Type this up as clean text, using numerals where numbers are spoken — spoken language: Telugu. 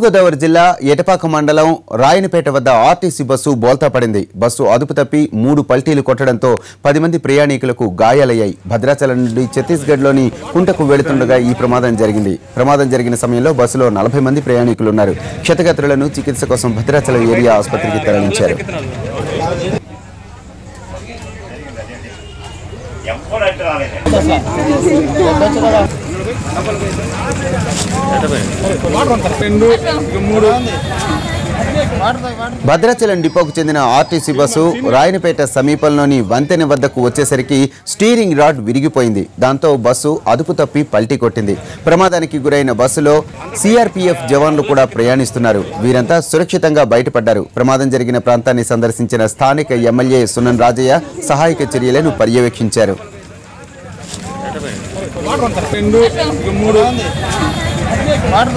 గోదావరి జిల్లా ఎటపాక మండలం రాయనపేట వద్ద ఆర్టీసీ బస్సు బోల్తా పడింది. బస్సు అదుపు తప్పి 3 పల్టీలు కొట్టడంతో 10 మంది ప్రయాణికులకు గాయాలయ్యాయి. భద్రాచలం నుండి ఛత్తీస్గఢ్లోని కుంటకు వెళుతుండగా ఈ ప్రమాదం జరిగింది. ప్రమాదం జరిగిన సమయంలో బస్సులో 40 మంది ప్రయాణికులు ఉన్నారు. క్షతగాత్రులను చికిత్స కోసం భద్రాచలం ఏరియా ఆసుపత్రికి తరలించారు. భద్రాచలం డిపోకు చెందిన ఆర్టీసీ బస్సు రాయనపేట సమీపంలోని వంతెన వద్దకు వచ్చేసరికి స్టీరింగ్ రాడ్ విరిగిపోయింది. దాంతో బస్సు అదుపు తప్పి పల్టీ కొట్టింది. ప్రమాదానికి గురైన బస్సులో సిఆర్పీఎఫ్ జవాన్లు కూడా ప్రయాణిస్తున్నారు. వీరంతా సురక్షితంగా బయటపడ్డారు. ప్రమాదం జరిగిన ప్రాంతాన్ని సందర్శించిన స్థానిక ఎమ్మెల్యే సునన్ రాజయ్య సహాయక చర్యలను పర్యవేక్షించారు. వాటర్